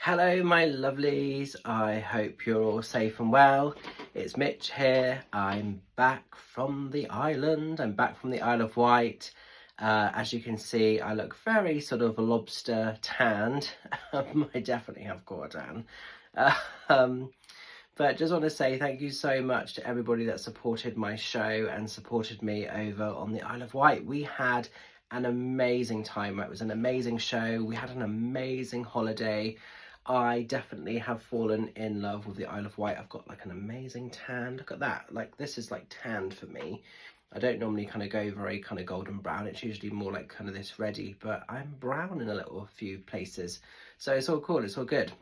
Hello, my lovelies. I hope you're all safe and well. It's Mitch here. I'm back from the island. I'm back from the Isle of Wight. As you can see, I look very sort of lobster tanned. I definitely have got a tan. Um, but just want to say thank you so much to everybody that supported my show and supported me over on the Isle of Wight. We had an amazing time. It was an amazing show. We had an amazing holiday. I definitely have fallen in love with the Isle of Wight. I've got like an amazing tan. Look at that. Like this is like tanned for me. I don't normally kind of go very kind of golden brown. It's usually more like kind of this reddy, but I'm brown in a little few places. So it's all cool. It's all good.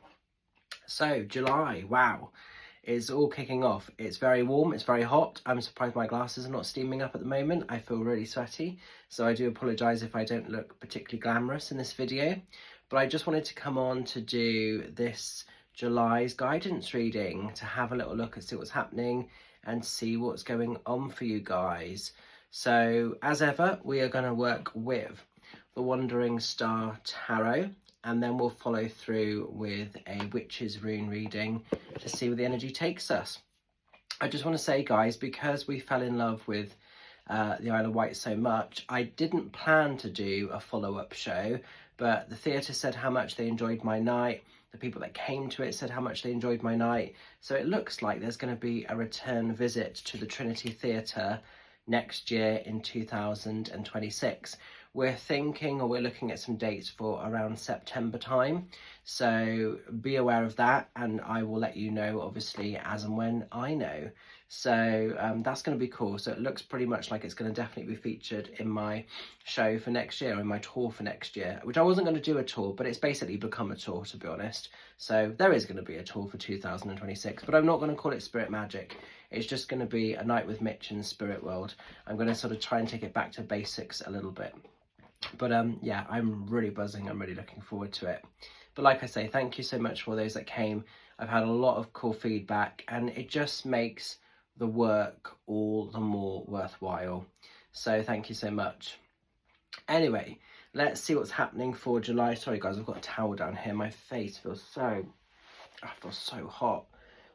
So July, wow, is all kicking off. It's very warm, it's very hot. I'm surprised my glasses are not steaming up at the moment. I feel really sweaty, so I do apologise if I don't look particularly glamorous in this video. But I just wanted to come on to do this July's guidance reading, to have a little look and see what's happening and see what's going on for you guys. So as ever, we are going to work with the Wandering Star Tarot, and then we'll follow through with a Witch's Rune reading to see where the energy takes us. I just want to say, guys, because we fell in love with the Isle of Wight so much, I didn't plan to do a follow-up show, but the theatre said how much they enjoyed my night. The people that came to it said how much they enjoyed my night. So it looks like there's going to be a return visit to the Trinity Theatre next year in 2026. We're thinking, or we're looking at some dates for around September time. So be aware of that, and I will let you know, obviously, as and when I know. So that's going to be cool. So it looks pretty much like it's going to definitely be featured in my show for next year, in my tour for next year, which I wasn't going to do a tour, but it's basically become a tour, to be honest. So there is going to be a tour for 2026, but I'm not going to call it Spirit Magic. It's just going to be a night with Mitch in the spirit world. I'm going to sort of try and take it back to basics a little bit. But yeah, I'm really buzzing. I'm really looking forward to it. But like I say, thank you so much for those that came. I've had a lot of cool feedback, and it just makes the work all the more worthwhile. So thank you so much. Anyway, let's see what's happening for July. Sorry guys, I've got a towel down here. My face feels so hot.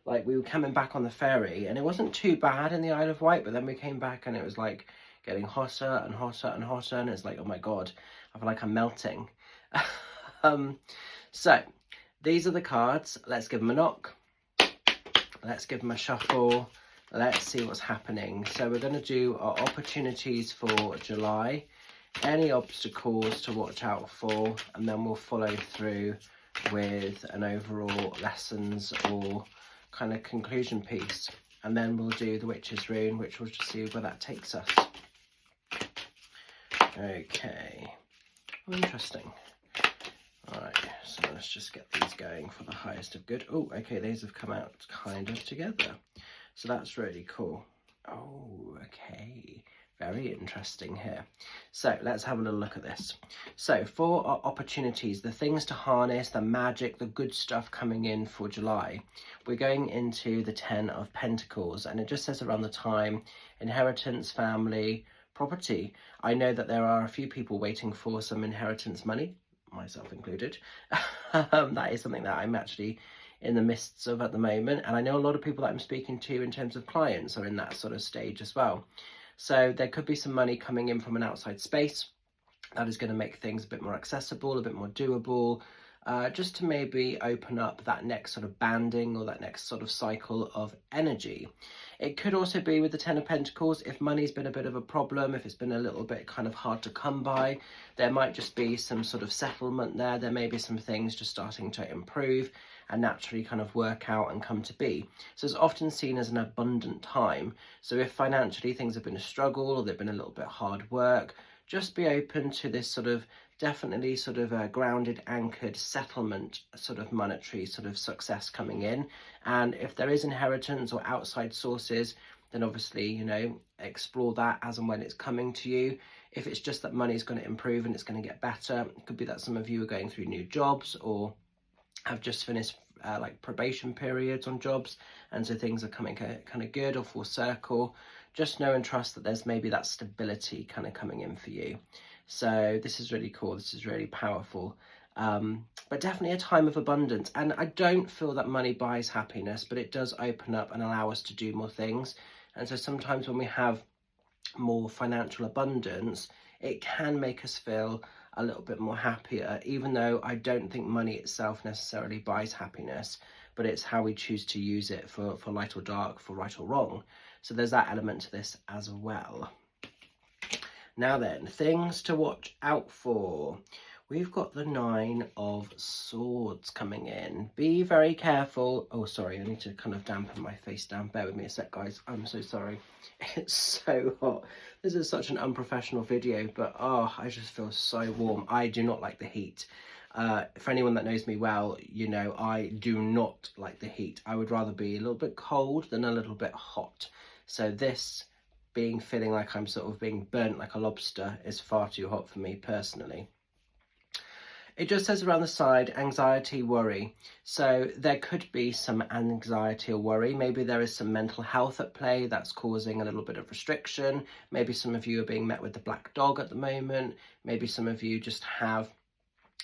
Like, we were coming back on the ferry and it wasn't too bad in the Isle of Wight, but then we came back and it was like getting hotter and hotter and hotter, and it's like, oh my god, I feel like I'm melting. So these are the cards. Let's give them a knock. Let's give them a shuffle. Let's see what's happening. So we're going to do our opportunities for July, any obstacles to watch out for, and then we'll follow through with an overall lessons or kind of conclusion piece, and then we'll do the Witch's Rune, which we'll just see where that takes us. Okay, interesting. All right, so let's just get these going for the highest of good. Oh, okay, these have come out kind of together, so that's really cool. Oh, okay, very interesting here. So let's have a little look at this. So for our opportunities, the things to harness, the magic, the good stuff coming in for July, we're going into the 10 of Pentacles, and it just says around the time, inheritance, family, property. I know that there are a few people waiting for some inheritance money, myself included. That is something that I'm actually in the midst of at the moment, and I know a lot of people that I'm speaking to in terms of clients are in that sort of stage as well. So there could be some money coming in from an outside space that is going to make things a bit more accessible, a bit more doable, just to maybe open up that next sort of banding or that next sort of cycle of energy. It could also be with the 10 of Pentacles, if money's been a bit of a problem, if it's been a little bit kind of hard to come by, there might just be some sort of settlement there. There may be some things just starting to improve and naturally kind of work out and come to be. So it's often seen as an abundant time. So if financially things have been a struggle or they've been a little bit hard work, just be open to this sort of definitely sort of a grounded, anchored settlement, sort of monetary sort of success coming in. And if there is inheritance or outside sources, then obviously, you know, explore that as and when it's coming to you. If it's just that money is going to improve and it's going to get better, it could be that some of you are going through new jobs or have just finished like probation periods on jobs, and so things are coming kind of good or full circle. Just know and trust that there's maybe that stability kind of coming in for you. So this is really cool. This is really powerful. But definitely a time of abundance. And I don't feel that money buys happiness, but it does open up and allow us to do more things. And so sometimes when we have more financial abundance, it can make us feel a little bit more happier, even though I don't think money itself necessarily buys happiness, but it's how we choose to use it for light or dark, for right or wrong. So there's that element to this as well. Now then, things to watch out for. We've got the 9 of Swords coming in. Be very careful. Oh, sorry, I need to kind of dampen my face down. Bear with me a sec, guys. I'm so sorry. It's so hot. This is such an unprofessional video, but oh, I just feel so warm. I do not like the heat. For anyone that knows me well, you know, I do not like the heat. I would rather be a little bit cold than a little bit hot. So this feeling like I'm sort of being burnt like a lobster is far too hot for me personally. It just says around the side, anxiety, worry. So there could be some anxiety or worry. Maybe there is some mental health at play that's causing a little bit of restriction. Maybe some of you are being met with the black dog at the moment. Maybe some of you just have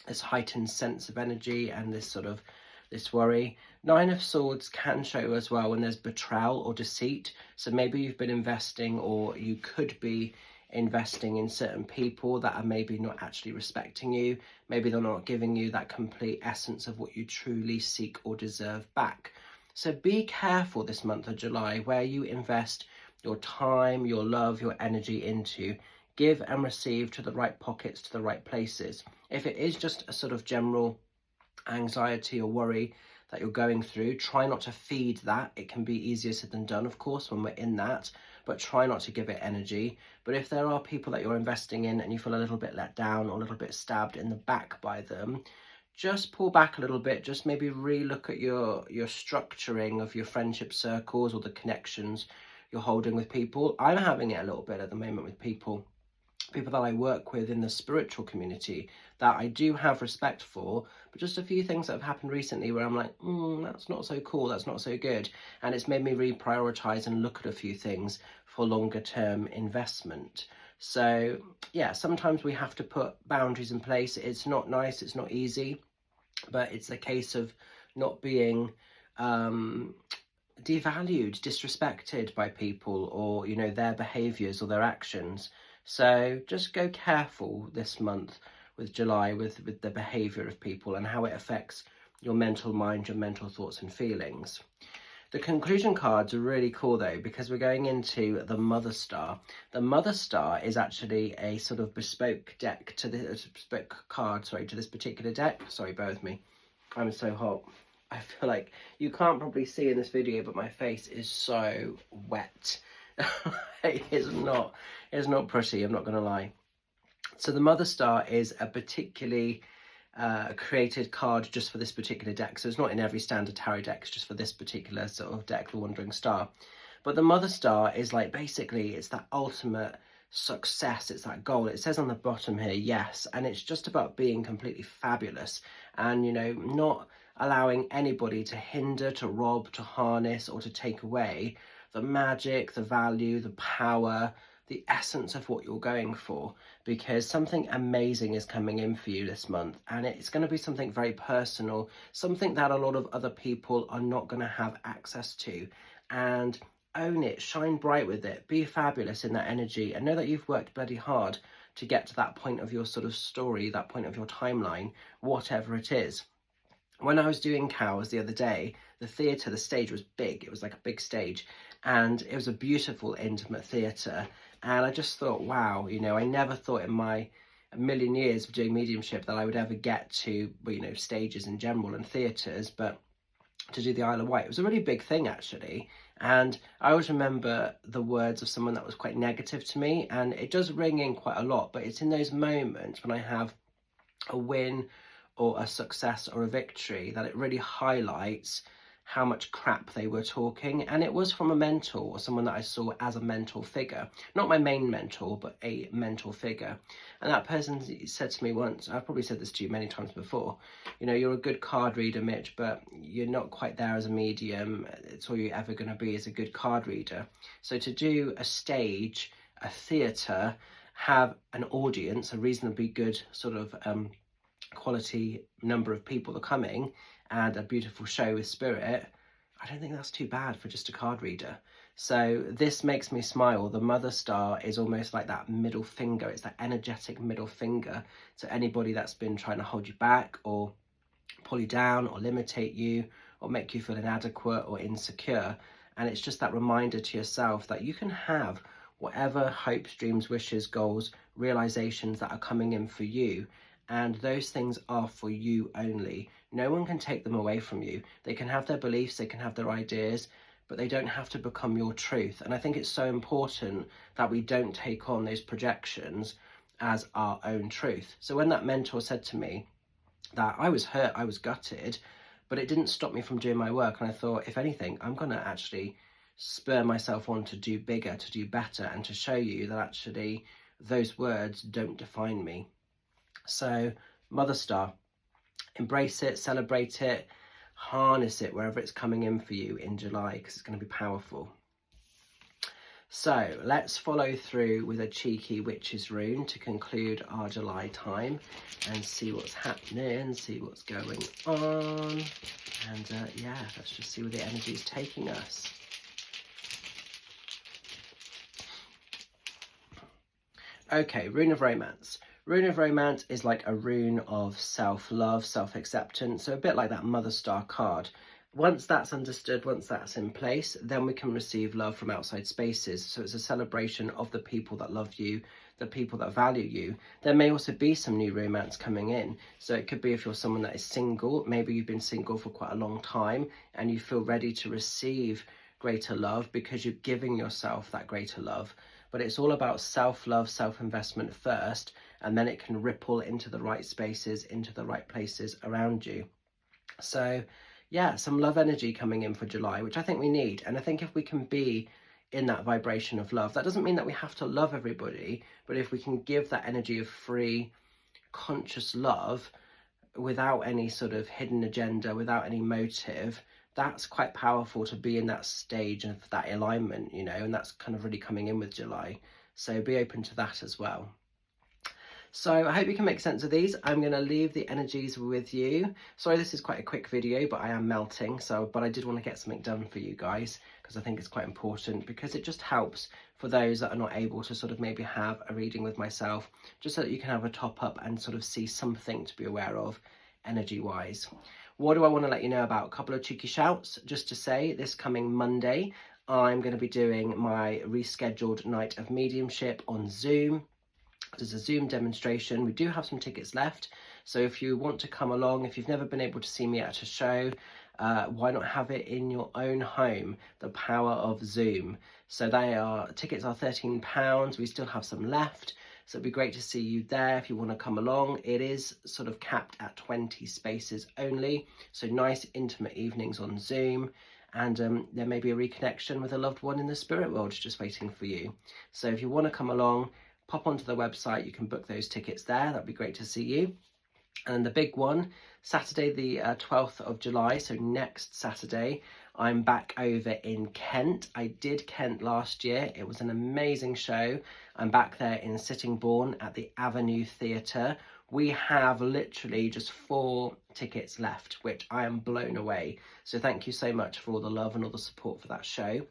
this heightened sense of energy and this worry. 9 of Swords can show as well when there's betrayal or deceit. So maybe you've been investing, or you could be investing in certain people that are maybe not actually respecting you. Maybe they're not giving you that complete essence of what you truly seek or deserve back. So be careful this month of July where you invest your time, your love, your energy into. Give and receive to the right pockets, to the right places. If it is just a sort of general anxiety or worry that you're going through, try not to feed that. It can be easier said than done, of course, when we're in that, but try not to give it energy. But if there are people that you're investing in and you feel a little bit let down or a little bit stabbed in the back by them, just pull back a little bit. Just maybe re-look at your structuring of your friendship circles or the connections you're holding with people. I'm having it a little bit at the moment with people that I work with in the spiritual community that I do have respect for, but just a few things that have happened recently where I'm like, that's not so cool, that's not so good. And it's made me reprioritize and look at a few things for longer term investment. So yeah, sometimes we have to put boundaries in place. It's not nice, it's not easy, but it's a case of not being devalued, disrespected by people, or, you know, their behaviors or their actions. So just go careful this month with July with the behavior of people and how it affects your mental mind, your mental thoughts and feelings. The conclusion cards are really cool though, because we're going into the Mother Star. The Mother Star is actually a sort of bespoke deck to this bespoke card, to this particular deck. Sorry, bear with me. I'm so hot. I feel like you can't probably see in this video, but my face is so wet. It's not pretty, I'm not gonna lie. So the Mother Star is a particularly created card just for this particular deck. So it's not in every standard tarot deck, it's just for this particular sort of deck, the Wandering Star. But the Mother Star is like, basically, it's that ultimate success, it's that goal. It says on the bottom here, yes, and it's just about being completely fabulous and, you know, not allowing anybody to hinder, to rob, to harness, or to take away the magic, the value, the power, the essence of what you're going for, because something amazing is coming in for you this month, and it's going to be something very personal, something that a lot of other people are not going to have access to. And own it, shine bright with it, be fabulous in that energy, and know that you've worked bloody hard to get to that point of your sort of story, that point of your timeline, whatever it is. When I was doing Cows the other day, the theatre, the stage was big. It was like a big stage, and it was a beautiful, intimate theatre. And I just thought, wow, you know, I never thought in my a million years of doing mediumship that I would ever get to, you know, stages in general and theatres, but to do the Isle of Wight, it was a really big thing actually. And I always remember the words of someone that was quite negative to me, and it does ring in quite a lot, but it's in those moments when I have a win or a success or a victory that it really highlights how much crap they were talking. And it was from a mentor, or someone that I saw as a mentor figure, not my main mentor, but a mentor figure. And that person said to me once, I've probably said this to you many times before, you know, you're a good card reader, Mitch, but you're not quite there as a medium. It's all you're ever going to be is a good card reader. So to do a stage, a theatre, have an audience, a reasonably good sort of quality number of people are coming and a beautiful show with spirit, I don't think that's too bad for just a card reader. So this makes me smile. The Mother Star is almost like that middle finger. It's that energetic middle finger to anybody that's been trying to hold you back or pull you down or limitate you or make you feel inadequate or insecure. And it's just that reminder to yourself that you can have whatever hopes, dreams, wishes, goals, realizations that are coming in for you. And those things are for you only. No one can take them away from you. They can have their beliefs, they can have their ideas, but they don't have to become your truth. And I think it's so important that we don't take on those projections as our own truth. So when that mentor said to me that I was hurt, I was gutted, but it didn't stop me from doing my work. And I thought, if anything, I'm going to actually spur myself on to do bigger, to do better, and to show you that actually those words don't define me. So Mother Star, embrace it, celebrate it, harness it wherever it's coming in for you in July, because it's going to be powerful. So let's follow through with a cheeky witch's rune to conclude our July time and see what's happening, see what's going on. And yeah, let's just see where the energy is taking us. Okay, Rune of Romance. Rune of Romance is like a rune of self-love, self-acceptance, so a bit like that Mother Star card. Once that's understood, once that's in place, then we can receive love from outside spaces. So it's a celebration of the people that love you, the people that value you. There may also be some new romance coming in. So it could be if you're someone that is single, maybe you've been single for quite a long time and you feel ready to receive greater love because you're giving yourself that greater love. But it's all about self-love, self-investment first, and then it can ripple into the right spaces, into the right places around you. So yeah, some love energy coming in for July, which I think we need. And I think if we can be in that vibration of love, that doesn't mean that we have to love everybody, but if we can give that energy of free, conscious love without any sort of hidden agenda, without any motive, that's quite powerful to be in that stage of that alignment, you know, and that's kind of really coming in with July. So be open to that as well. So I hope you can make sense of these. I'm going to leave the energies with you. Sorry, this is quite a quick video, but I am melting. But I did want to get something done for you guys because I think it's quite important, because it just helps for those that are not able to sort of maybe have a reading with myself, just so that you can have a top up and sort of see something to be aware of energy wise. What do I want to let you know about? A couple of cheeky shouts, just to say this coming Monday, I'm going to be doing my rescheduled night of mediumship on Zoom. There's a Zoom demonstration. We do have some tickets left, so if you want to come along, if you've never been able to see me at a show, why not have it in your own home? The power of Zoom. So tickets are £13. We still have some left, so it'd be great to see you there if you want to come along. It is sort of capped at 20 spaces only, so nice intimate evenings on Zoom. And there may be a reconnection with a loved one in the spirit world just waiting for you. So if you want to come along, pop onto the website, you can book those tickets there. That'd be great to see you. And the big one, Saturday the 12th of July, so next Saturday, I'm back over in Kent. I did Kent last year. It was an amazing show. I'm back there in Sittingbourne at the Avenue Theatre. We have literally just 4 tickets left, which I am blown away. So thank you so much for all the love and all the support for that show.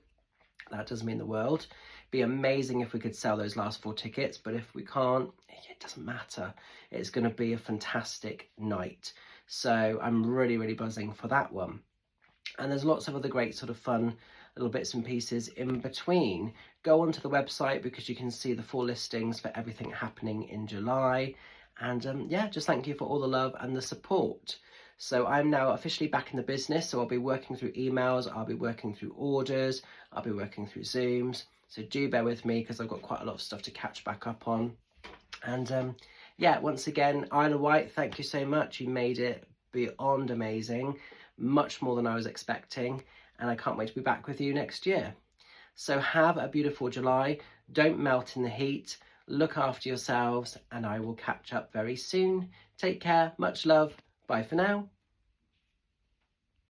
That does mean the world. Be amazing if we could sell those last 4 tickets, but if we can't, it doesn't matter. It's going to be a fantastic night. So I'm really, really buzzing for that one. And there's lots of other great sort of fun little bits and pieces in between. Go onto the website because you can see the full listings for everything happening in July. And yeah, just thank you for all the love and the support. So I'm now officially back in the business, so I'll be working through emails, I'll be working through orders, I'll be working through Zooms. So do bear with me because I've got quite a lot of stuff to catch back up on. And yeah, once again, Isle of Wight, thank you so much. You made it beyond amazing, much more than I was expecting. And I can't wait to be back with you next year. So have a beautiful July. Don't melt in the heat. Look after yourselves, and I will catch up very soon. Take care. Much love. Bye for now.